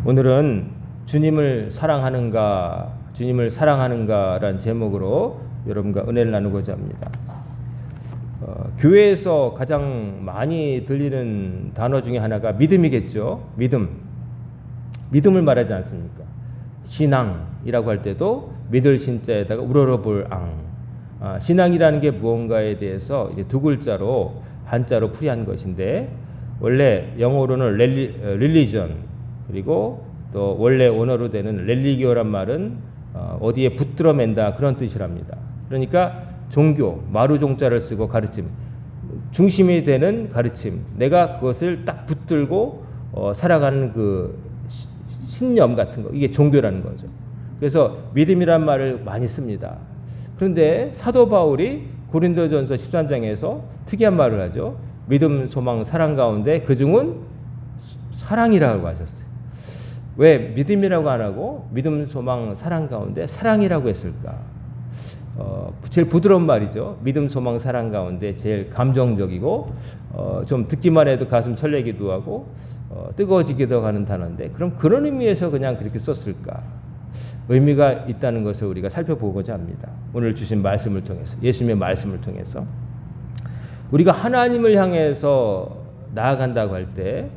오늘은 주님을 사랑하는가라는 제목으로 여러분과 은혜를 나누고자 합니다. 교회에서 가장 많이 들리는 단어 중에 하나가 믿음이겠죠. 믿음을 말하지 않습니까? 신앙이라고 할 때도 믿을 신자에다가 우러러볼 앙. 신앙이라는 게 무언가에 대해서 이제 두 글자로 한자로 풀이한 것인데, 원래 영어로는 religion, 그리고 또 원래 원어로 되는 religio란 말은 어디에 붙들어 맨다, 그런 뜻이랍니다. 그러니까 종교, 마루종자를 쓰고 가르침, 중심이 되는 가르침, 내가 그것을 딱 붙들고 살아가는 그 신념 같은 거, 이게 종교라는 거죠. 그래서 믿음이란 말을 많이 씁니다. 그런데 사도 바울이 고린도전서 13장에서 특이한 말을 하죠. 믿음, 소망, 사랑 가운데 그중은 사랑이라고 하셨어요. 왜 믿음이라고 안 하고 믿음, 소망, 사랑 가운데 사랑이라고 했을까? 제일 부드러운 말이죠. 믿음, 소망, 사랑 가운데 제일 감정적이고 좀 듣기만 해도 가슴 설레기도 하고 뜨거워지기도 하는 단어인데, 그럼 그런 의미에서 그냥 그렇게 썼을까? 의미가 있다는 것을 우리가 살펴보고자 합니다. 오늘 주신 말씀을 통해서, 예수님의 말씀을 통해서 우리가 하나님을 향해서 나아간다고 할 때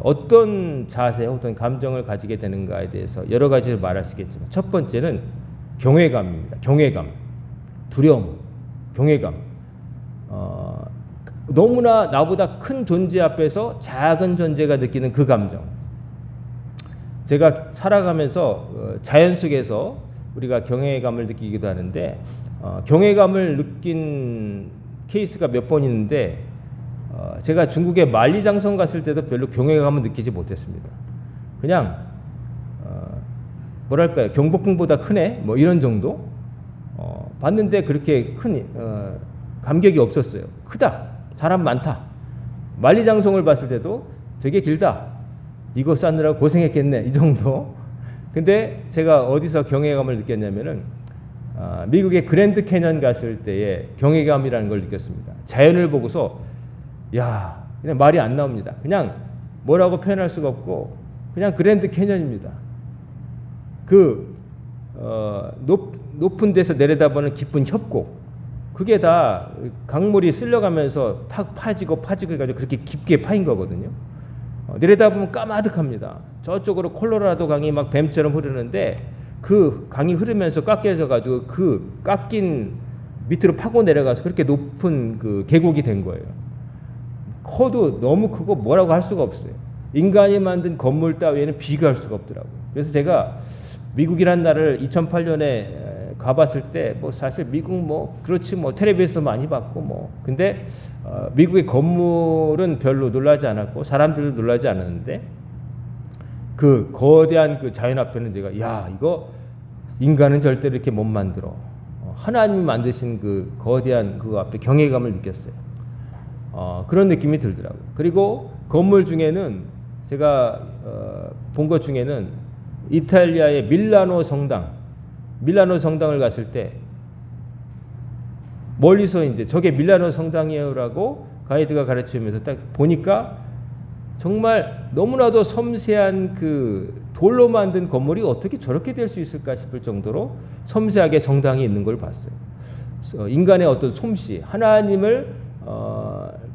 어떤 자세, 어떤 감정을 가지게 되는가에 대해서 여러 가지를 말할 수 있겠지만, 첫 번째는 경외감입니다. 경외감, 두려움, 경외감. 너무나 나보다 큰 존재 앞에서 작은 존재가 느끼는 그 감정. 제가 살아가면서 자연 속에서 우리가 경외감을 느끼기도 하는데, 경외감을 느낀 케이스가 몇 번 있는데, 제가 중국에 만리장성 갔을 때도 별로 경외감을 느끼지 못했습니다. 그냥 뭐랄까요, 경복궁보다 크네, 뭐 이런 정도. 봤는데 그렇게 큰 감격이 없었어요. 크다, 사람 많다. 만리장성을 봤을 때도 되게 길다, 이거 쌓느라고 고생했겠네, 이 정도. 근데 제가 어디서 경외감을 느꼈냐면은 미국의 그랜드 캐년 갔을 때에 경외감이라는 걸 느꼈습니다. 자연을 보고서 야, 그냥 말이 안 나옵니다. 그냥 뭐라고 표현할 수가 없고 그냥 그랜드 캐년입니다. 그 높은 데서 내려다보는 깊은 협곡, 그게 다 강물이 쓸려가면서 파지고 해가지고 그렇게 깊게 파인 거거든요. 내려다보면 까마득합니다. 저쪽으로 콜로라도 강이 막 뱀처럼 흐르는데, 그 강이 흐르면서 깎여져가지고 그 깎인 밑으로 파고 내려가서 그렇게 높은 그 계곡이 된 거예요. 커도 너무 크고 뭐라고 할 수가 없어요. 인간이 만든 건물 따위에는 비교할 수가 없더라고요. 그래서 제가 미국이란 나라를 2008년에 가봤을 때, 뭐 사실 미국 뭐 그렇지 뭐 텔레비에서도 많이 봤고 뭐, 근데 미국의 건물은 별로 놀라지 않았고 사람들도 놀라지 않았는데, 그 거대한 그 자연 앞에는 제가 야, 이거 인간은 절대로 이렇게 못 만들어. 하나님이 만드신 그 거대한 그 앞에 경외감을 느꼈어요. 그런 느낌이 들더라고요. 그리고 건물 중에는 제가 본 것 중에는 이탈리아의 밀라노 성당을 갔을 때 멀리서 이제 저게 밀라노 성당이에요라고 가이드가 가르치면서 딱 보니까 정말 너무나도 섬세한 그 돌로 만든 건물이 어떻게 저렇게 될 수 있을까 싶을 정도로 섬세하게 성당이 있는 걸 봤어요. 인간의 어떤 솜씨, 하나님을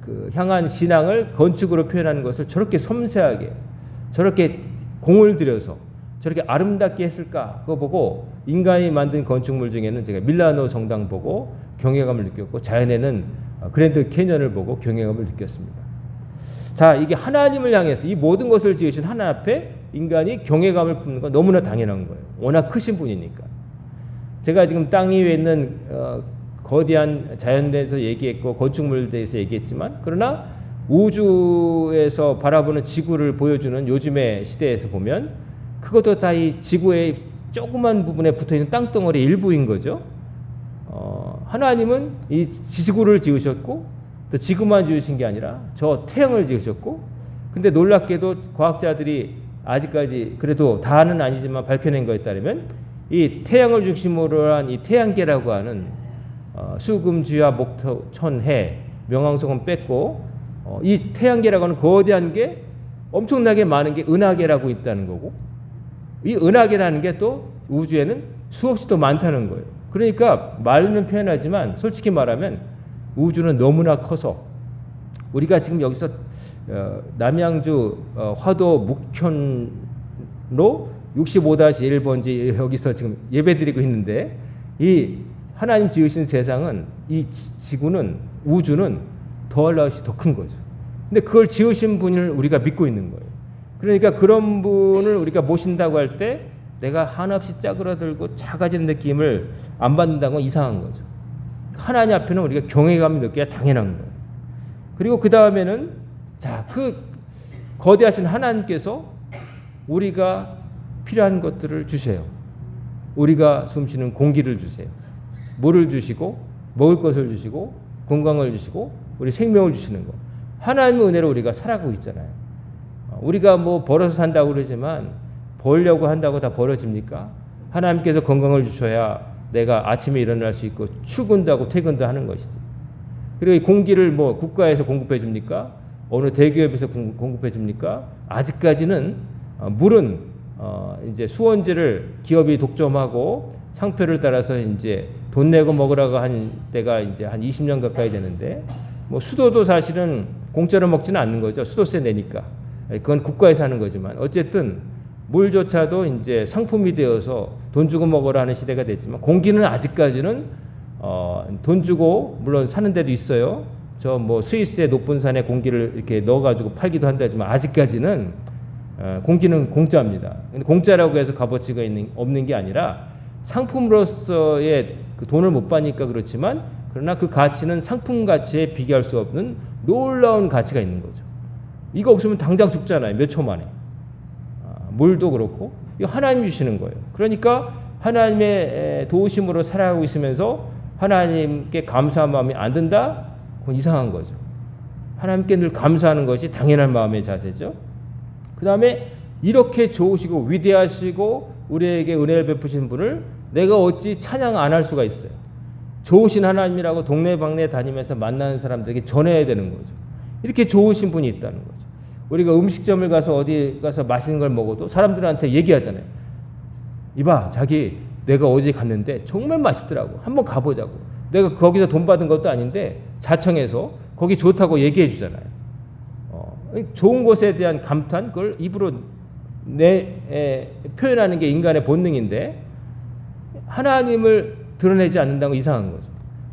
그 향한 신앙을 건축으로 표현하는 것을 저렇게 섬세하게, 저렇게 공을 들여서 저렇게 아름답게 했을까, 그거 보고 인간이 만든 건축물 중에는 제가 밀라노 성당 보고 경외감을 느꼈고, 자연에는 그랜드 캐년을 보고 경외감을 느꼈습니다. 자, 이게 하나님을 향해서 이 모든 것을 지으신 하나님 앞에 인간이 경외감을 품는 건 너무나 당연한 거예요. 워낙 크신 분이니까. 제가 지금 땅 위에 있는 거대한 자연대에서 얘기했고 건축물에 대해서 얘기했지만, 그러나 우주에서 바라보는 지구를 보여주는 요즘의 시대에서 보면 그것도 다 이 지구의 조그만 부분에 붙어있는 땅덩어리 일부인 거죠. 하나님은 이 지구를 지으셨고, 또 지구만 지으신 게 아니라 저 태양을 지으셨고, 근데 놀랍게도 과학자들이 아직까지 그래도 다는 아니지만 밝혀낸 거에 따르면 이 태양을 중심으로 한 이 태양계라고 하는 수금주야 목토 천해 명왕성은 뺐고 이 태양계라고 하는 거대한 게 엄청나게 많은 게 은하계라고 있다는 거고, 이 은하계라는 게 또 우주에는 수없이 더 많다는 거예요. 그러니까 말로는 표현하지만 솔직히 말하면 우주는 너무나 커서 우리가 지금 여기서 남양주 화도 묵현로 65-1번지 여기서 지금 예배드리고 있는데, 이 하나님 지으신 세상은, 이 지구는, 우주는 더할 나위 없이 더 큰 거죠. 근데 그걸 지으신 분을 우리가 믿고 있는 거예요. 그러니까 그런 분을 우리가 모신다고 할 때 내가 한없이 짜그라들고 작아지는 느낌을 안 받는다고 하면 이상한 거죠. 하나님 앞에는 우리가 경외감을 느껴야 당연한 거예요. 그리고 그 다음에는, 자, 그 거대하신 하나님께서 우리가 필요한 것들을 주세요. 우리가 숨쉬는 공기를 주세요. 물을 주시고, 먹을 것을 주시고, 건강을 주시고, 우리 생명을 주시는 거. 하나님의 은혜로 우리가 살아가고 있잖아요. 우리가 뭐 벌어서 산다고 그러지만 벌려고 한다고 다 벌어집니까? 하나님께서 건강을 주셔야 내가 아침에 일어날 수 있고 출근도 하고 퇴근도 하는 것이지. 그리고 이 공기를 뭐 국가에서 공급해 줍니까? 어느 대기업에서 공급해 줍니까? 아직까지는 물은 이제 수원지를 기업이 독점하고 상표를 따라서 이제 돈 내고 먹으라고 한 때가 이제 한 20년 가까이 되는데, 뭐 수도도 사실은 공짜로 먹지는 않는 거죠. 수도세 내니까. 그건 국가에서 하는 거지만 어쨌든 물조차도 이제 상품이 되어서 돈 주고 먹으라 하는 시대가 됐지만, 공기는 아직까지는 돈 주고 물론 사는 데도 있어요. 저 뭐 스위스의 높은 산에 공기를 이렇게 넣어가지고 팔기도 한다지만 아직까지는 공기는 공짜입니다. 근데 공짜라고 해서 값어치가 없는 게 아니라 상품으로서의 그 돈을 못 받으니까 그렇지만, 그러나 그 가치는 상품 가치에 비교할 수 없는 놀라운 가치가 있는 거죠. 이거 없으면 당장 죽잖아요. 몇 초 만에. 물도 그렇고 이거 하나님 주시는 거예요. 그러니까 하나님의 도우심으로 살아가고 있으면서 하나님께 감사한 마음이 안 든다? 그건 이상한 거죠. 하나님께 늘 감사하는 것이 당연한 마음의 자세죠. 그 다음에 이렇게 좋으시고 위대하시고 우리에게 은혜를 베푸신 분을 내가 어찌 찬양 안 할 수가 있어요. 좋으신 하나님이라고 동네방네 다니면서 만나는 사람들에게 전해야 되는 거죠. 이렇게 좋으신 분이 있다는 거죠. 우리가 음식점을 가서 어디 가서 맛있는 걸 먹어도 사람들한테 얘기하잖아요. 이봐, 자기 내가 어디 갔는데 정말 맛있더라고. 한번 가보자고. 내가 거기서 돈 받은 것도 아닌데 자청해서 거기 좋다고 얘기해 주잖아요. 좋은 것에 대한 감탄, 그걸 입으로 표현하는 게 인간의 본능인데 하나님을 드러내지 않는다고 이상한 거죠.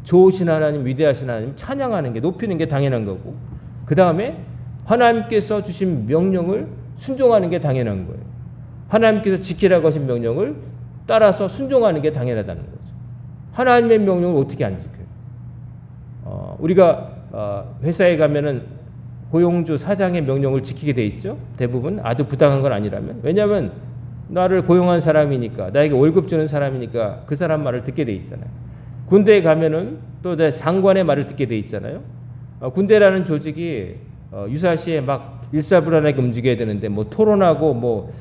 좋으신 하나님, 위대하신 하나님 찬양하는 게, 높이는 게 당연한 거고, 그 다음에 하나님께서 주신 명령을 순종하는 게 당연한 거예요. 하나님께서 지키라고 하신 명령을 따라서 순종하는 게 당연하다는 거죠. 하나님의 명령을 어떻게 안 지켜요? 우리가 회사에 가면은 고용주 사장의 명령을 지키게 돼 있죠. 대부분 아주 부당한 건 아니라면. 왜냐하면 나를 고용한 사람이니까, 나에게 월급 주는 사람이니까 그 사람 말을 듣게 돼 있잖아요. 군대에 가면은 또 내 상관의 말을 듣게 돼 있잖아요. 군대라는 조직이 유사시에 막 일사불란하게 움직여야 되는데 뭐 토론하고 뭐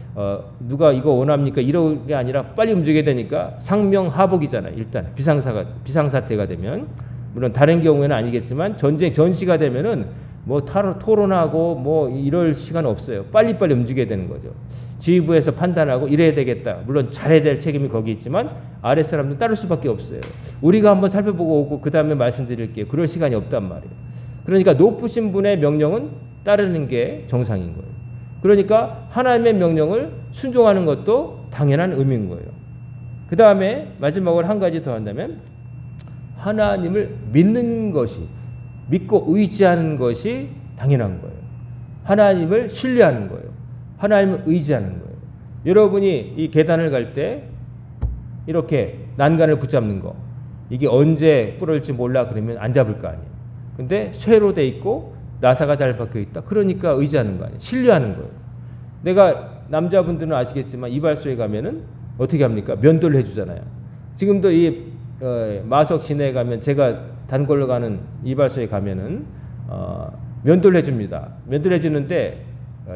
누가 이거 원합니까 이런 게 아니라 빨리 움직여야 되니까 상명하복이잖아요. 일단 비상사태가 되면, 물론 다른 경우에는 아니겠지만 전시가 되면은 뭐 토론하고 뭐 이럴 시간 없어요. 빨리빨리 움직여야 되는 거죠. 지휘부에서 판단하고 이래야 되겠다. 물론 잘해야 될 책임이 거기 있지만 아래 사람들은 따를 수밖에 없어요. 우리가 한번 살펴보고 오고 그 다음에 말씀드릴게요. 그럴 시간이 없단 말이에요. 그러니까 높으신 분의 명령은 따르는 게 정상인 거예요. 그러니까 하나님의 명령을 순종하는 것도 당연한 의미인 거예요. 그 다음에 마지막으로 한 가지 더 한다면, 하나님을 믿는 것이, 믿고 의지하는 것이 당연한 거예요. 하나님을 신뢰하는 거예요. 하나님을 의지하는 거예요. 여러분이 이 계단을 갈 때 이렇게 난간을 붙잡는 거, 이게 언제 부러질지 몰라 그러면 안 잡을 거 아니에요. 근데 쇠로 돼 있고 나사가 잘 박혀 있다. 그러니까 의지하는 거 아니에요. 신뢰하는 거예요. 내가 남자분들은 아시겠지만 이발소에 가면은 어떻게 합니까? 면도를 해주잖아요. 지금도 이 마석 시내에 가면, 제가 단골로 가는 이발소에 가면은 면도를 해줍니다. 면도를 해주는데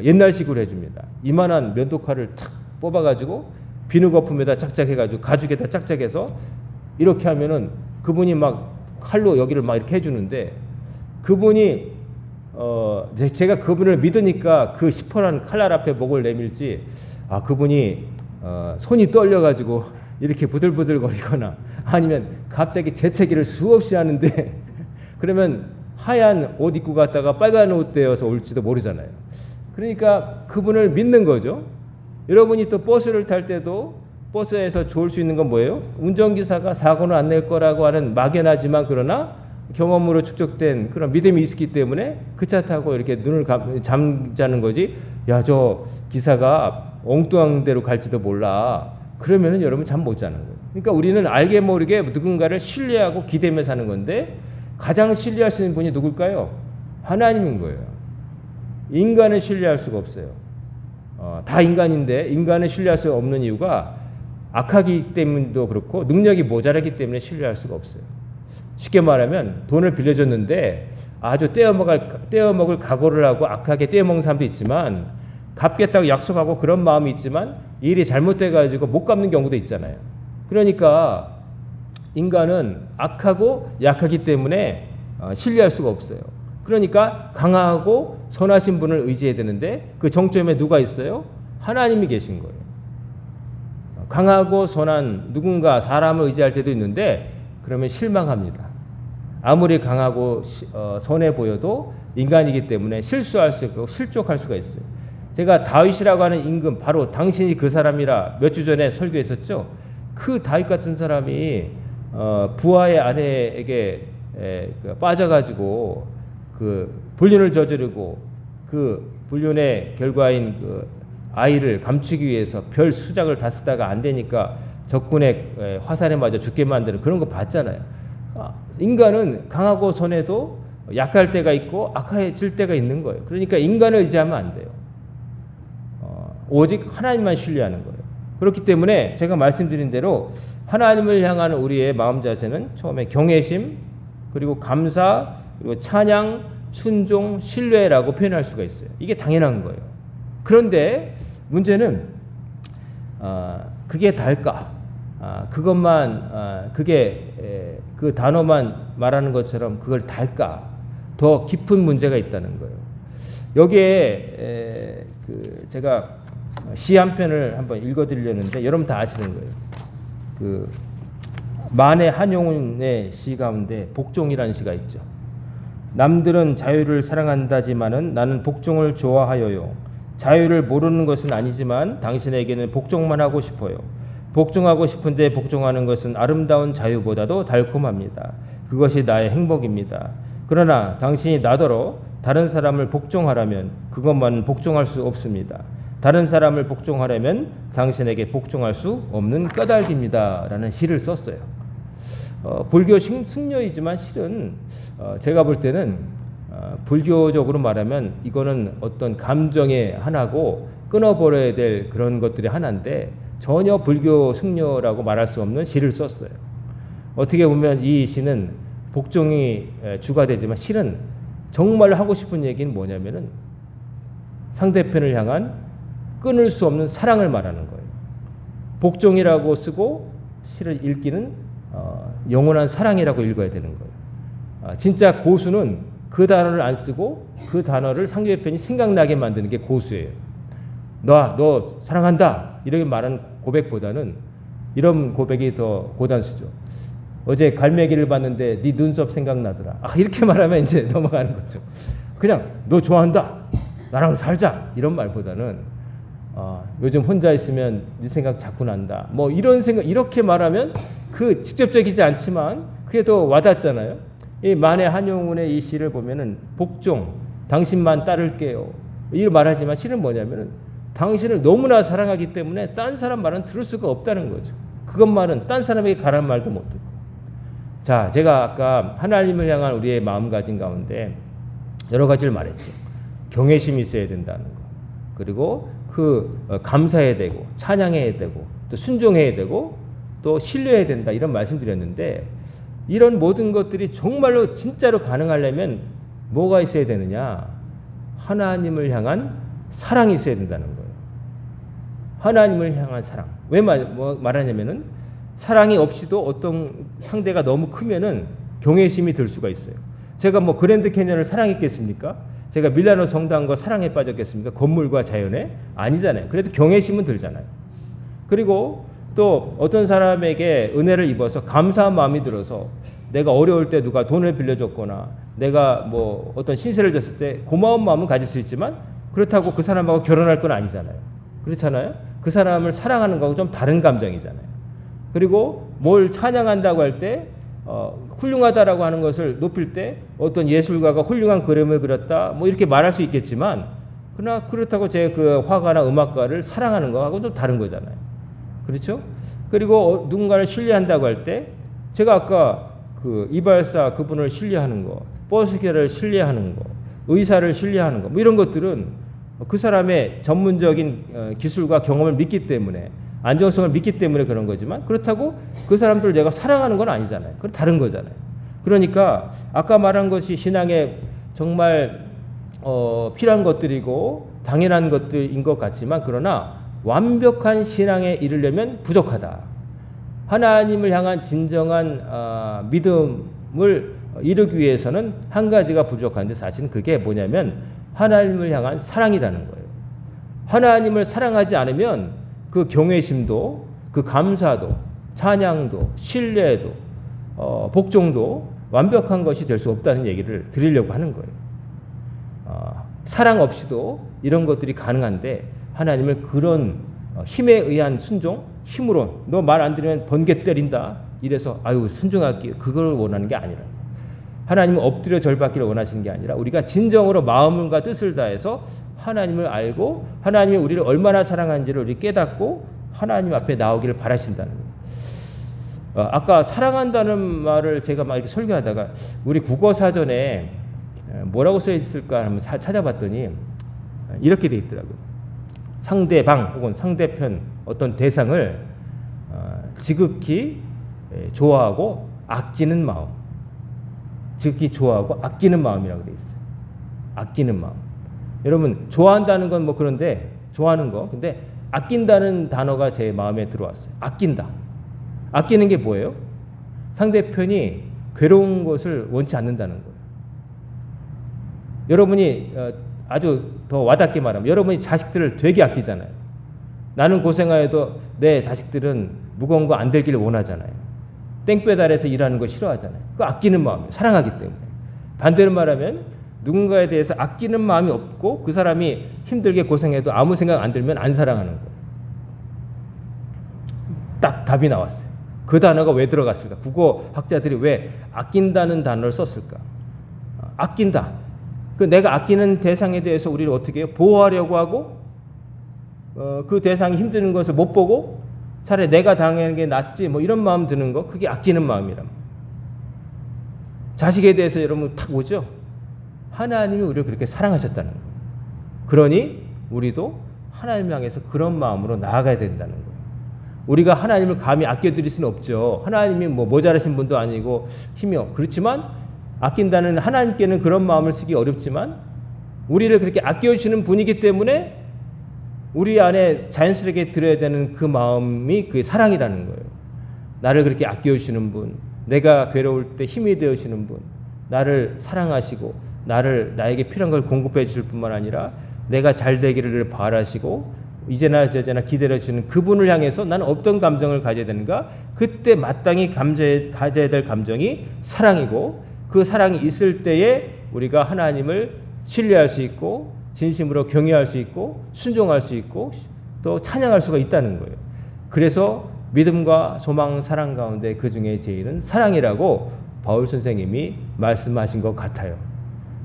옛날식으로 해줍니다. 이만한 면도칼을 탁 뽑아가지고 비누 거품에다 짝짝해가지고 가죽에다 짝짝해서 이렇게 하면은 그분이 막 칼로 여기를 막 이렇게 해주는데, 그분이 제가 그분을 믿으니까 그 시퍼런 칼날 앞에 목을 내밀지, 그분이 손이 떨려가지고 이렇게 부들부들거리거나 아니면 갑자기 재채기를 수없이 하는데 그러면 하얀 옷 입고 갔다가 빨간 옷 되어서 올지도 모르잖아요. 그러니까 그분을 믿는 거죠. 여러분이 또 버스를 탈 때도 버스에서 좋을 수 있는 건 뭐예요? 운전기사가 사고는 안 낼 거라고 하는 막연하지만 그러나 경험으로 축적된 그런 믿음이 있기 때문에 그 차 타고 이렇게 눈을 잠자는 거지. 야, 저 기사가 엉뚱한 데로 갈지도 몰라. 그러면은 여러분 잠 못 자는 거예요. 그러니까 우리는 알게 모르게 누군가를 신뢰하고 기대며 사는 건데 가장 신뢰할 수 있는 분이 누굴까요? 하나님인 거예요. 인간을 신뢰할 수가 없어요. 다 인간인데 인간을 신뢰할 수 없는 이유가 악하기 때문도 그렇고 능력이 모자라기 때문에 신뢰할 수가 없어요. 쉽게 말하면 돈을 빌려줬는데 아주 떼어먹을 각오를 하고 악하게 떼어먹는 사람도 있지만 갚겠다고 약속하고 그런 마음이 있지만 일이 잘못돼가지고 못 갚는 경우도 있잖아요. 그러니까 인간은 악하고 약하기 때문에 신뢰할 수가 없어요. 그러니까 강하고 선하신 분을 의지해야 되는데 그 정점에 누가 있어요? 하나님이 계신 거예요. 강하고 선한 누군가 사람을 의지할 때도 있는데 그러면 실망합니다. 아무리 강하고 선해 보여도 인간이기 때문에 실수할 수 있고 실족할 수가 있어요. 제가 다윗이라고 하는 임금, 바로 당신이 그 사람이라 몇 주 전에 설교했었죠. 그 다윗 같은 사람이 부하의 아내에게 빠져가지고 그 불륜을 저지르고 그 불륜의 결과인 그 아이를 감추기 위해서 별 수작을 다 쓰다가 안 되니까 적군의 화살에 맞아 죽게 만드는 그런 거 봤잖아요. 인간은 강하고 선해도 약할 때가 있고 악해질 때가 있는 거예요. 그러니까 인간을 의지하면 안 돼요. 오직 하나님만 신뢰하는 거예요. 그렇기 때문에 제가 말씀드린 대로 하나님을 향하는 우리의 마음 자세는 처음에 경외심, 그리고 감사, 그리고 찬양, 순종, 신뢰라고 표현할 수가 있어요. 이게 당연한 거예요. 그런데 문제는 그게 달까? 그게 그 단어만 말하는 것처럼 그걸 달까? 더 깊은 문제가 있다는 거예요. 여기에 제가 시 한 편을 한번 읽어드리려는데 여러분 다 아시는 거예요. 그 만해 한용운의 시 가운데 복종이라는 시가 있죠. 남들은 자유를 사랑한다지만은 나는 복종을 좋아하여요. 자유를 모르는 것은 아니지만 당신에게는 복종만 하고 싶어요. 복종하고 싶은데 복종하는 것은 아름다운 자유보다도 달콤합니다. 그것이 나의 행복입니다. 그러나 당신이 나더러 다른 사람을 복종하라면 그것만은 복종할 수 없습니다. 다른 사람을 복종하려면 당신에게 복종할 수 없는 까닭입니다. 라는 시를 썼어요. 불교 승려이지만 실은 제가 볼 때는 불교적으로 말하면 이거는 어떤 감정의 하나고 끊어버려야 될 그런 것들이 하나인데 전혀 불교 승려라고 말할 수 없는 시를 썼어요. 어떻게 보면 이 시는 복종이 주가 되지만 실은 정말 하고 싶은 얘기는 뭐냐면은 상대편을 향한 끊을 수 없는 사랑을 말하는 거예요. 복종이라고 쓰고 실을 읽기는 영원한 사랑이라고 읽어야 되는 거예요. 진짜 고수는 그 단어를 안 쓰고 그 단어를 상대편이 생각나게 만드는 게 고수예요. 너 사랑한다 이렇게 말하는 고백보다는 이런 고백이 더 고단수죠. 어제 갈매기를 봤는데 네 눈썹 생각나더라. 이렇게 말하면 이제 넘어가는 거죠. 그냥 너 좋아한다 나랑 살자 이런 말보다는 요즘 혼자 있으면 네 생각 자꾸 난다. 뭐 이런 생각 이렇게 말하면 그 직접적이지 않지만 그게 더 와닿잖아요. 이 만해 한용운의 이 시를 보면은 복종, 당신만 따를게요. 이렇게 말하지만 실은 뭐냐면은 당신을 너무나 사랑하기 때문에 딴 사람 말은 들을 수가 없다는 거죠. 그것만은 딴 사람에게 가라는 말도 못 듣고. 자, 제가 아까 하나님을 향한 우리의 마음가짐 가운데 여러 가지를 말했죠. 경외심이 있어야 된다는 거. 그리고 감사해야 되고 찬양해야 되고 또 순종해야 되고 또 신뢰해야 된다 이런 말씀드렸는데 이런 모든 것들이 정말로 진짜로 가능하려면 뭐가 있어야 되느냐? 하나님을 향한 사랑이 있어야 된다는 거예요. 하나님을 향한 사랑. 왜 말하냐면은 사랑이 없이도 어떤 상대가 너무 크면은 경외심이 들 수가 있어요. 제가 뭐 그랜드 캐년을 사랑했겠습니까? 제가 밀라노 성당과 사랑에 빠졌겠습니까? 건물과 자연에? 아니잖아요. 그래도 경외심은 들잖아요. 그리고 또 어떤 사람에게 은혜를 입어서 감사한 마음이 들어서 내가 어려울 때 누가 돈을 빌려줬거나 내가 뭐 어떤 신세를 졌을 때 고마운 마음은 가질 수 있지만 그렇다고 그 사람하고 결혼할 건 아니잖아요. 그렇잖아요. 그 사람을 사랑하는 거하고 좀 다른 감정이잖아요. 그리고 뭘 찬양한다고 할 때 훌륭하다라고 하는 것을 높일 때 어떤 예술가가 훌륭한 그림을 그렸다 뭐 이렇게 말할 수 있겠지만 그러나 그렇다고 제 그 화가나 음악가를 사랑하는 거하고 좀 다른 거잖아요. 그렇죠? 그리고 누군가를 신뢰한다고 할 때 제가 아까 그 이발사 그분을 신뢰하는 거, 버스기를 신뢰하는 거, 의사를 신뢰하는 거, 뭐 이런 것들은 그 사람의 전문적인 기술과 경험을 믿기 때문에 안정성을 믿기 때문에 그런 거지만 그렇다고 그 사람들을 내가 사랑하는 건 아니잖아요. 그건 다른 거잖아요. 그러니까 아까 말한 것이 신앙에 정말 필요한 것들이고 당연한 것들인 것 같지만 그러나 완벽한 신앙에 이르려면 부족하다. 하나님을 향한 진정한 믿음을 이루기 위해서는 한 가지가 부족한데 사실은 그게 뭐냐면 하나님을 향한 사랑이라는 거예요. 하나님을 사랑하지 않으면 그 경외심도 그 감사도 찬양도 신뢰도 복종도 완벽한 것이 될 수 없다는 얘기를 드리려고 하는 거예요. 사랑 없이도 이런 것들이 가능한데 하나님을 그런 힘에 의한 순종, 힘으로 너 말 안 들으면 번개 때린다 이래서 아유 순종할게 그걸 원하는 게 아니라 하나님은 엎드려 절받기를 원하시는 게 아니라 우리가 진정으로 마음과 뜻을 다해서 하나님을 알고 하나님이 우리를 얼마나 사랑하는지를 우리 깨닫고 하나님 앞에 나오기를 바라신다는 거예요. 아까 사랑한다는 말을 제가 막 이렇게 설교하다가 우리 국어사전에 뭐라고 써 있을까 한번 찾아봤더니 이렇게 돼 있더라고요. 상대방 혹은 상대편 어떤 대상을 지극히 좋아하고 아끼는 마음, 지극히 좋아하고 아끼는 마음이라고 돼 있어요. 아끼는 마음. 여러분 좋아한다는 건 뭐 그런데 좋아하는 거 근데 아낀다는 단어가 제 마음에 들어왔어요. 아낀다. 아끼는 게 뭐예요? 상대편이 괴로운 것을 원치 않는다는 거예요. 여러분이 아주 더 와닿게 말하면 여러분이 자식들을 되게 아끼잖아요. 나는 고생하여도 내 자식들은 무거운 거 안 들기를 원하잖아요. 땡볕 아래서 일하는 거 싫어하잖아요. 그 아끼는 마음이에요. 사랑하기 때문에. 반대로 말하면 누군가에 대해서 아끼는 마음이 없고 그 사람이 힘들게 고생해도 아무 생각 안 들면 안 사랑하는 거예요. 딱 답이 나왔어요. 그 단어가 왜 들어갔을까? 국어학자들이 왜 아낀다는 단어를 썼을까? 아낀다. 그 내가 아끼는 대상에 대해서 우리를 어떻게 해요? 보호하려고 하고 그 대상이 힘드는 것을 못 보고 차라리 내가 당하는 게 낫지 뭐 이런 마음 드는 거 그게 아끼는 마음이란 말이에요. 자식에 대해서 여러분 탁 오죠? 하나님이 우리를 그렇게 사랑하셨다는 거예요. 그러니 우리도 하나님 향해서 그런 마음으로 나아가야 된다는 거예요. 우리가 하나님을 감히 아껴드릴 수는 없죠. 하나님이 뭐 모자라신 분도 아니고 힘이 그렇지만 아낀다는 하나님께는 그런 마음을 쓰기 어렵지만 우리를 그렇게 아껴주시는 분이기 때문에 우리 안에 자연스럽게 들어야 되는 그 마음이 그 사랑이라는 거예요. 나를 그렇게 아껴주시는 분, 내가 괴로울 때 힘이 되어주시는 분, 나를 사랑하시고 나에게 필요한 걸 공급해 주실 뿐만 아니라 내가 잘 되기를 바라시고 이제나 저제나 기다려주는 그분을 향해서 나는 어떤 감정을 가져야 되는가? 그때 마땅히 가져야 될 감정이 사랑이고 그 사랑이 있을 때에 우리가 하나님을 신뢰할 수 있고 진심으로 경외할 수 있고 순종할 수 있고 또 찬양할 수가 있다는 거예요. 그래서 믿음과 소망, 사랑 가운데 그 중에 제일은 사랑이라고 바울 선생님이 말씀하신 것 같아요.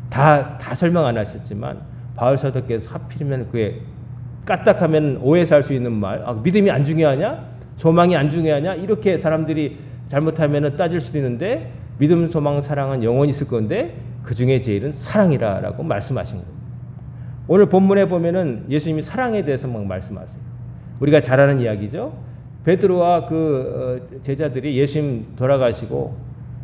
다 설명 안 하셨지만 바울 사도께서 하필이면 그에 까딱하면 오해해서 할 수 있는 말, 믿음이 안 중요하냐? 소망이 안 중요하냐? 이렇게 사람들이 잘못하면 따질 수도 있는데 믿음, 소망, 사랑은 영원히 있을 건데 그 중에 제일은 사랑이라고 말씀하신 거예요. 오늘 본문에 보면은 예수님이 사랑에 대해서 막 말씀하세요. 우리가 잘 아는 이야기죠. 베드로와 그 제자들이 예수님 돌아가시고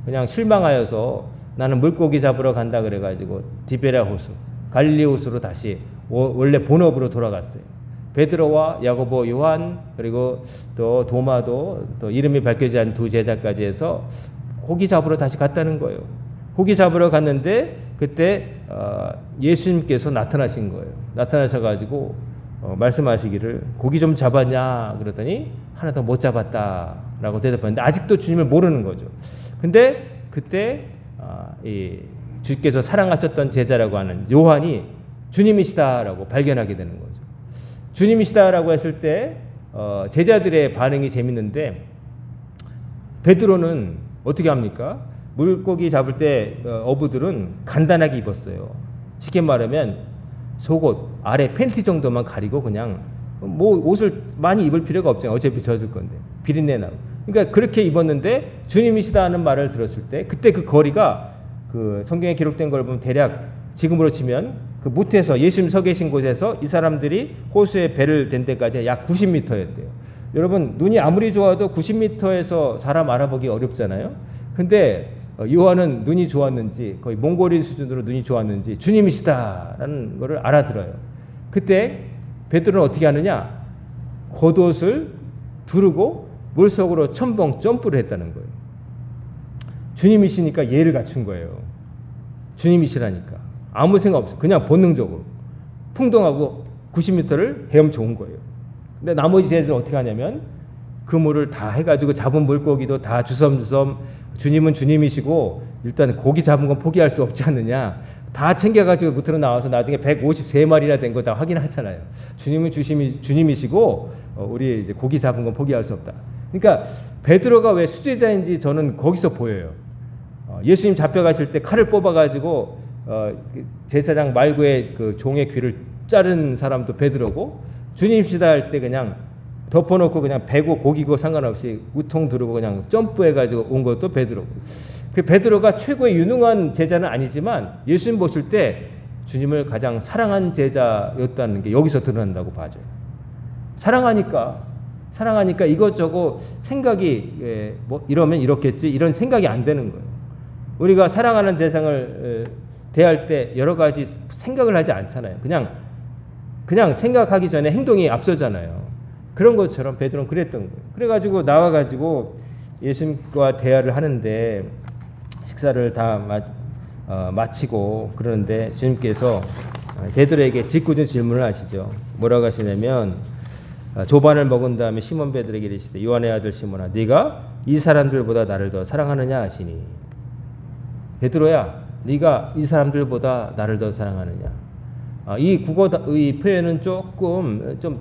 그냥 실망하여서 나는 물고기 잡으러 간다 그래가지고 디베랴 호수, 갈릴리 호수로 다시 원래 본업으로 돌아갔어요. 베드로와 야고보, 요한 그리고 또 도마도 또 이름이 밝혀지지 않은 두 제자까지 해서 고기 잡으러 다시 갔다는 거예요. 고기 잡으러 갔는데 그때 예수님께서 나타나신 거예요. 나타나셔가지고 말씀하시기를 고기 좀 잡았냐 그러더니 하나도 못 잡았다라고 대답하는데 아직도 주님을 모르는 거죠. 근데 그때 이 주께서 사랑하셨던 제자라고 하는 요한이 주님이시다라고 발견하게 되는 거죠. 주님이시다라고 했을 때 제자들의 반응이 재밌는데 베드로는 어떻게 합니까? 물고기 잡을 때 어부들은 간단하게 입었어요. 쉽게 말하면 속옷 아래 팬티 정도만 가리고 그냥 뭐 옷을 많이 입을 필요가 없잖아요. 어차피 젖을 건데 비린내 나고. 그러니까 그렇게 입었는데 주님이시다 하는 말을 들었을 때 그때 그 거리가 그 성경에 기록된 걸 보면 대략 지금으로 치면 그 무태에서 예수님 서 계신 곳에서 이 사람들이 호수에 배를 댄 데까지 약 90m였대요. 여러분 눈이 아무리 좋아도 90m에서 사람 알아보기 어렵잖아요. 근데 요한은 눈이 좋았는지 거의 몽골인 수준으로 눈이 좋았는지 주님이시다라는 것을 알아들어요. 그때 베드로는 어떻게 하느냐? 겉옷을 두르고 물속으로 첨벙 점프를 했다는 거예요. 주님이시니까 예를 갖춘 거예요. 주님이시라니까 아무 생각 없어요. 그냥 본능적으로 풍덩하고 90m를 헤엄쳐 온 거예요. 근데 나머지 제자들은 어떻게 하냐면 그 물을 다 해가지고 잡은 물고기도 다 주섬주섬 주님은 주님이시고 일단 고기 잡은 건 포기할 수 없지 않느냐 다 챙겨가지고 무트로 나와서 나중에 153마리나 된 거 다 확인하잖아요. 주님은 주님이시고 우리 이제 고기 잡은 건 포기할 수 없다. 그러니까 베드로가 왜 수제자인지 저는 거기서 보여요. 예수님 잡혀가실 때 칼을 뽑아가지고 제사장 말고의 그 종의 귀를 자른 사람도 베드로고 주님이시다 할 때 그냥 덮어놓고 그냥 배고 고기고 상관없이 우통 두르고 그냥 점프해가지고 온 것도 베드로고. 그 베드로가 최고의 유능한 제자는 아니지만 예수님 보실 때 주님을 가장 사랑한 제자였다는 게 여기서 드러난다고 봐줘요. 사랑하니까 이것저것 생각이 뭐 이러면 이렇겠지 이런 생각이 안 되는 거예요. 우리가 사랑하는 대상을 대할 때 여러 가지 생각을 하지 않잖아요. 그냥 생각하기 전에 행동이 앞서잖아요. 그런 것처럼 베드로는 그랬던 거예요. 그래가지고 나와가지고 예수님과 대화를 하는데 식사를 다 마치고 그러는데 주님께서 베드로에게 짓궂은 질문을 하시죠. 뭐라고 하시냐면 조반을 먹은 다음에 시몬 베드로에게 이르시되 요한의 아들 시몬아 네가 이 사람들보다 나를 더 사랑하느냐 하시니 베드로야 네가 이 사람들보다 나를 더 사랑하느냐. 이 국어의 표현은 조금 좀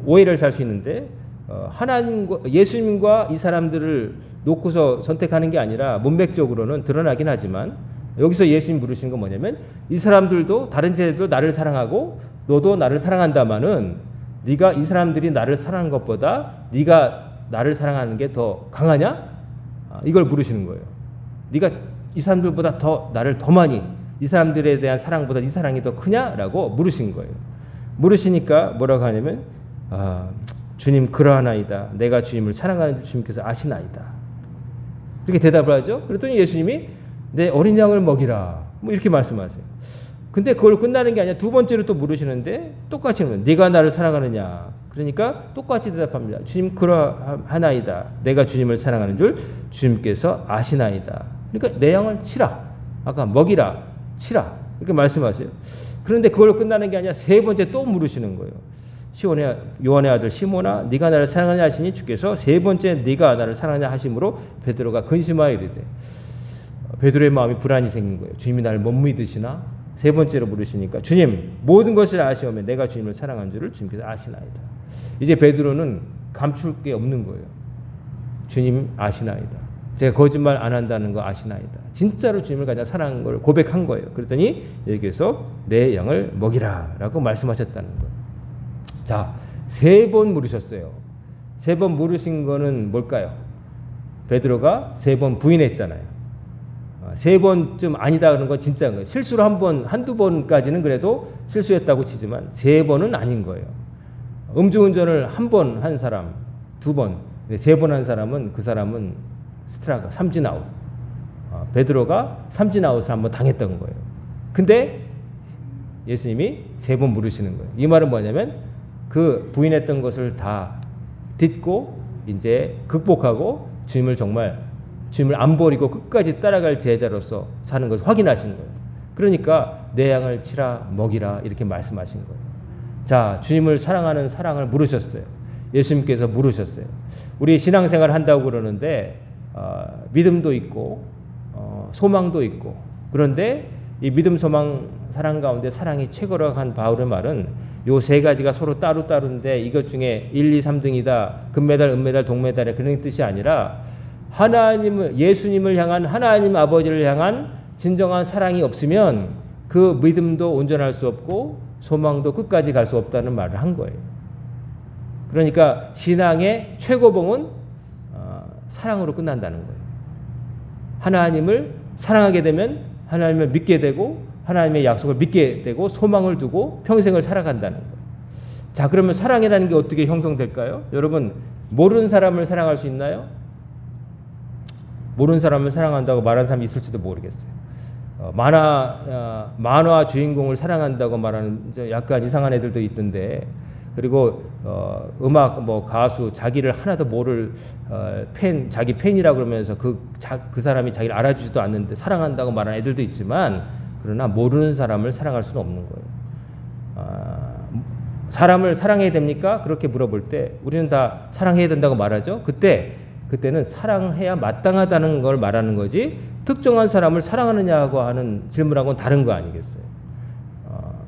오해를 살 수 있는데 하나님과 예수님과 이 사람들을 놓고서 선택하는 게 아니라 문맥적으로는 드러나긴 하지만 여기서 예수님 물으시는 건 뭐냐면 이 사람들도 다른 제자들도 나를 사랑하고 너도 나를 사랑한다마는 네가 이 사람들이 나를 사랑한 것보다 네가 나를 사랑하는 게 더 강하냐? 이걸 물으시는 거예요. 네가 이 사람들보다 더 나를 더 많이 이 사람들에 대한 사랑보다 이 사랑이 더 크냐라고 물으신 거예요. 물으시니까 뭐라고 하냐면 주님 그러하나이다. 내가 주님을 사랑하는 줄 주님께서 아시나이다. 이렇게 대답을 하죠. 그랬더니 예수님이 내 어린 양을 먹이라 뭐 이렇게 말씀하세요. 근데 그걸 끝나는 게 아니라 두 번째로 또 물으시는데 똑같이 하는 거예요. 네가 나를 사랑하느냐. 그러니까 똑같이 대답합니다. 주님 그러하나이다. 내가 주님을 사랑하는 줄 주님께서 아시나이다. 그러니까 내 양을 치라. 아까 먹이라. 치라. 이렇게 말씀하세요. 그런데 그걸로 끝나는 게 아니라 세 번째 또 물으시는 거예요. 요한의 아들 시몬아 네가 나를 사랑하냐 하시니 주께서 세 번째 네가 나를 사랑하냐 하심으로 베드로가 근심하여 이르되 베드로의 마음이 불안이 생긴 거예요. 주님이 나를 못 믿으시나? 세 번째로 물으시니까 주님 모든 것을 아시오면 내가 주님을 사랑한 줄을 주님께서 아시나이다. 이제 베드로는 감출 게 없는 거예요. 주님 아시나이다. 제가 거짓말 안 한다는 거 아시나이다. 진짜로 주님을 가장 사랑한 걸 고백한 거예요. 그랬더니 여기에서 내 양을 먹이라 라고 말씀하셨다는 거예요. 자, 세 번 물으셨어요. 세 번 물으신 거는 뭘까요? 베드로가 세 번 부인했잖아요. 세 번쯤 아니다 그런 건 진짜인 거예요. 실수로 한두 번까지는 그래도 실수했다고 치지만 세 번은 아닌 거예요. 음주운전을 한 번 한 사람, 두 번, 세 번 한 사람은 그 사람은 스트라이크, 삼진 아웃. 베드로가 삼진 아웃을 한번 당했던 거예요. 근데 예수님이 세 번 물으시는 거예요. 이 말은 뭐냐면 그 부인했던 것을 다 딛고 이제 극복하고 주님을 안 버리고 끝까지 따라갈 제자로서 사는 것을 확인하신 거예요. 그러니까 내 양을 치라 먹이라 이렇게 말씀하신 거예요. 자, 주님을 사랑하는 사랑을 물으셨어요. 예수님께서 물으셨어요. 우리 신앙생활을 한다고 그러는데 믿음도 있고 소망도 있고, 그런데 이 믿음, 소망, 사랑 가운데 사랑이 최고라고 한 바울의 말은 요 세 가지가 서로 따로따로인데 이것 중에 1, 2, 3등이다. 금메달, 은메달, 동메달의 그런 뜻이 아니라 하나님을, 예수님을 향한 하나님 아버지를 향한 진정한 사랑이 없으면 그 믿음도 온전할 수 없고 소망도 끝까지 갈 수 없다는 말을 한 거예요. 그러니까 신앙의 최고봉은 사랑으로 끝난다는 거예요. 하나님을 사랑하게 되면 하나님을 믿게 되고 하나님의 약속을 믿게 되고 소망을 두고 평생을 살아간다는 거예요. 자, 그러면 사랑이라는 게 어떻게 형성될까요? 여러분, 모르는 사람을 사랑할 수 있나요? 모르는 사람을 사랑한다고 말하는 사람이 있을지도 모르겠어요. 만화 주인공을 사랑한다고 말하는 약간 이상한 애들도 있던데, 그리고 음악 가수 자기를 하나도 모를 자기 팬이라고 그러면서 그 사람이 자기를 알아주지도 않는데 사랑한다고 말하는 애들도 있지만, 그러나 모르는 사람을 사랑할 수는 없는 거예요. 사람을 사랑해야 됩니까? 그렇게 물어볼 때 우리는 다 사랑해야 된다고 말하죠. 그때는 사랑해야 마땅하다는 걸 말하는 거지, 특정한 사람을 사랑하느냐고 하는 질문하고는 다른 거 아니겠어요?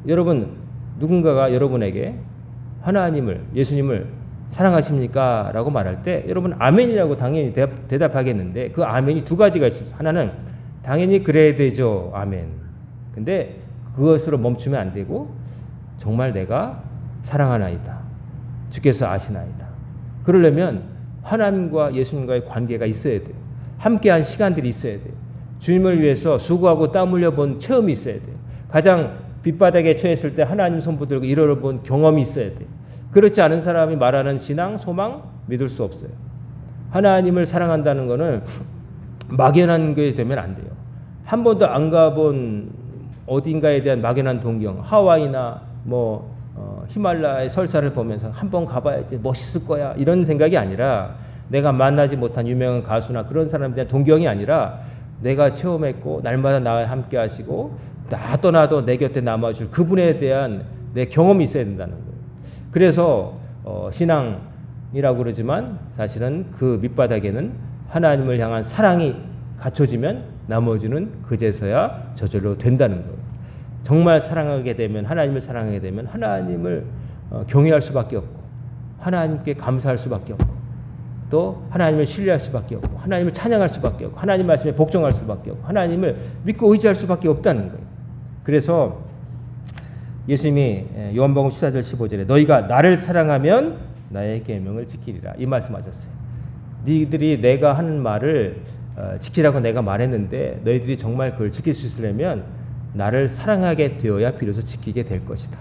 여러분, 누군가가 여러분에게 하나님을, 예수님을 사랑하십니까? 라고 말할 때 여러분 아멘이라고 당연히 대답하겠는데, 그 아멘이 두 가지가 있어요. 하나는 당연히 그래야 되죠. 아멘. 근데 그것으로 멈추면 안 되고, 정말 내가 사랑하나이다, 주께서 아시나이다, 그러려면 하나님과 예수님과의 관계가 있어야 돼요. 함께한 시간들이 있어야 돼요. 주님을 위해서 수고하고 땀 흘려본 체험이 있어야 돼요. 가장 빗바닥에 처했을 때 하나님 손 붙들고 이뤄본 경험이 있어야 돼요. 그렇지 않은 사람이 말하는 신앙, 소망 믿을 수 없어요. 하나님을 사랑한다는 것은 막연한 게 되면 안 돼요. 한 번도 안 가본 어딘가에 대한 막연한 동경, 하와이나 히말라야의 설사를 보면서 한번 가봐야지 멋있을 거야 이런 생각이 아니라, 내가 만나지 못한 유명한 가수나 그런 사람에 대한 동경이 아니라, 내가 체험했고 날마다 나와 함께 하시고 나 떠나도 내 곁에 남아줄 그분에 대한 내 경험이 있어야 된다는 거예요. 그래서 신앙이라고 그러지만 사실은 그 밑바닥에는 하나님을 향한 사랑이 갖춰지면 나머지는 그제서야 저절로 된다는 거예요. 정말 사랑하게 되면, 하나님을 사랑하게 되면 하나님을 경외할 수밖에 없고, 하나님께 감사할 수밖에 없고, 또 하나님을 신뢰할 수밖에 없고, 하나님을 찬양할 수밖에 없고, 하나님 말씀에 복종할 수밖에 없고, 하나님을 믿고 의지할 수밖에 없다는 거예요. 그래서 예수님이 요한복음 14절 15절에 너희가 나를 사랑하면 나의 계명을 지키리라 이 말씀하셨어요. 너희들이 내가 하는 말을 지키라고 내가 말했는데 너희들이 정말 그걸 지킬 수 있으려면 나를 사랑하게 되어야 비로소 지키게 될 것이다.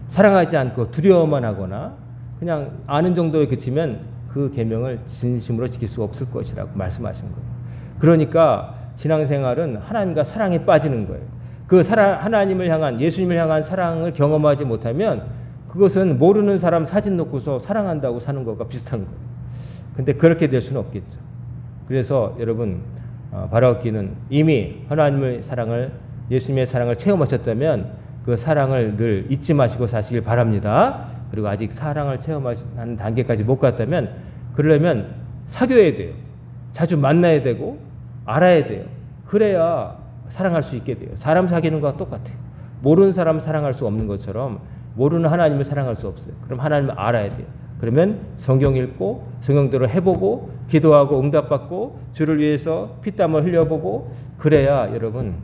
사랑하지 않고 두려워만 하거나 그냥 아는 정도에 그치면 그 계명을 진심으로 지킬 수 없을 것이라고 말씀하신 거예요. 그러니까 신앙생활은 하나님과 사랑에 빠지는 거예요. 그 하나님을 향한, 예수님을 향한 사랑을 경험하지 못하면 그것은 모르는 사람 사진 놓고서 사랑한다고 사는 것과 비슷한 거예요. 근데 그렇게 될 수는 없겠죠. 그래서 여러분, 바라옵기는 이미 하나님의 사랑을, 예수님의 사랑을 체험하셨다면 그 사랑을 늘 잊지 마시고 사시길 바랍니다. 그리고 아직 사랑을 체험하는 단계까지 못 갔다면, 그러려면 사귀어야 돼요. 자주 만나야 되고 알아야 돼요. 그래야 사랑할 수 있게 돼요. 사람 사귀는 것과 똑같아요. 모르는 사람 사랑할 수 없는 것처럼 모르는 하나님을 사랑할 수 없어요. 그럼 하나님을 알아야 돼요. 그러면 성경 읽고 성경대로 해보고 기도하고 응답받고 주를 위해서 피땀을 흘려보고, 그래야 여러분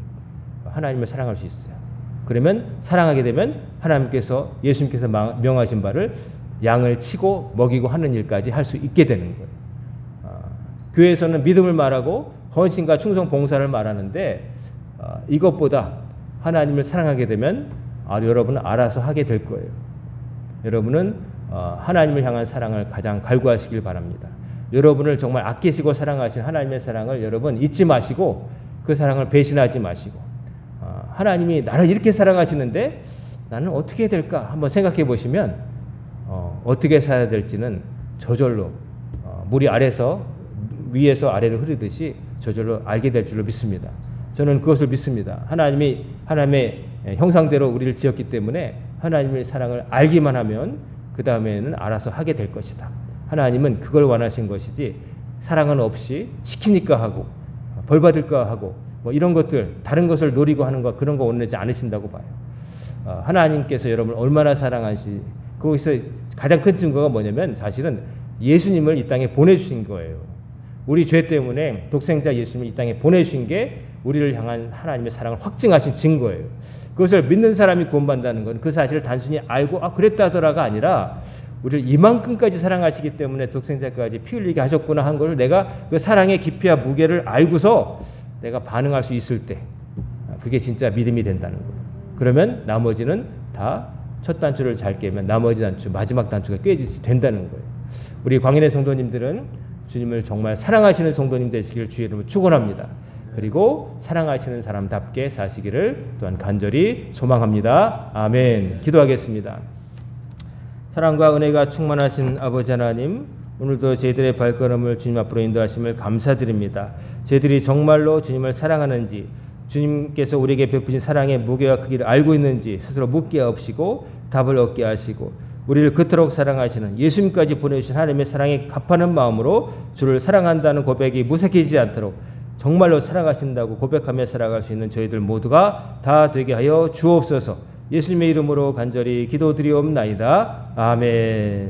하나님을 사랑할 수 있어요. 그러면 사랑하게 되면 하나님께서, 예수님께서 명하신 바를 양을 치고 먹이고 하는 일까지 할 수 있게 되는 거예요. 교회에서는 믿음을 말하고 헌신과 충성 봉사를 말하는데, 이것보다 하나님을 사랑하게 되면 여러분은 알아서 하게 될 거예요. 여러분은 하나님을 향한 사랑을 가장 갈구하시길 바랍니다. 여러분을 정말 아끼시고 사랑하신 하나님의 사랑을 여러분 잊지 마시고 그 사랑을 배신하지 마시고, 하나님이 나를 이렇게 사랑하시는데 나는 어떻게 해야 될까 한번 생각해 보시면 어떻게 살아야 될지는 저절로 물이 위에서 아래로 흐르듯이 저절로 알게 될 줄로 믿습니다. 저는 그것을 믿습니다. 하나님이 하나님의 형상대로 우리를 지었기 때문에 하나님의 사랑을 알기만 하면 그 다음에는 알아서 하게 될 것이다. 하나님은 그걸 원하신 것이지 사랑은 없이 시키니까 하고 벌 받을까 하고 뭐 이런 것들 다른 것을 노리고 하는 거 그런 거 원하지 않으신다고 봐요. 하나님께서 여러분을 얼마나 사랑하시 거기서 가장 큰 증거가 뭐냐면 사실은 예수님을 이 땅에 보내주신 거예요. 우리 죄 때문에 독생자 예수님을 이 땅에 보내주신 게 우리를 향한 하나님의 사랑을 확증하신 증거예요. 그것을 믿는 사람이 구원받는다는 건 그 사실을 단순히 알고 그랬다더라가 아니라 우리를 이만큼까지 사랑하시기 때문에 독생자까지 피 흘리게 하셨구나 한 걸 내가 그 사랑의 깊이와 무게를 알고서 내가 반응할 수 있을 때 그게 진짜 믿음이 된다는 거예요. 그러면 나머지는 다 첫 단추를 잘 깨면 나머지 단추 마지막 단추가 꿰지게 된다는 거예요. 우리 광인의 성도님들은 주님을 정말 사랑하시는 성도님 되시기를 주의 이름으로 축원합니다. 그리고 사랑하시는 사람답게 사시기를 또한 간절히 소망합니다. 아멘. 기도하겠습니다. 사랑과 은혜가 충만하신 아버지 하나님, 오늘도 저희들의 발걸음을 주님 앞으로 인도하심을 감사드립니다. 저희들이 정말로 주님을 사랑하는지, 주님께서 우리에게 베푸신 사랑의 무게와 크기를 알고 있는지 스스로 묻게 하옵시고 답을 얻게 하시고 우리를 그토록 사랑하시는 예수님까지 보내주신 하나님의 사랑에 갚하는 마음으로 주를 사랑한다는 고백이 무색해지지 않도록 정말로 사랑하신다고 고백하며 살아갈 수 있는 저희들 모두가 다 되게 하여 주옵소서. 예수님의 이름으로 간절히 기도드리옵나이다. 아멘.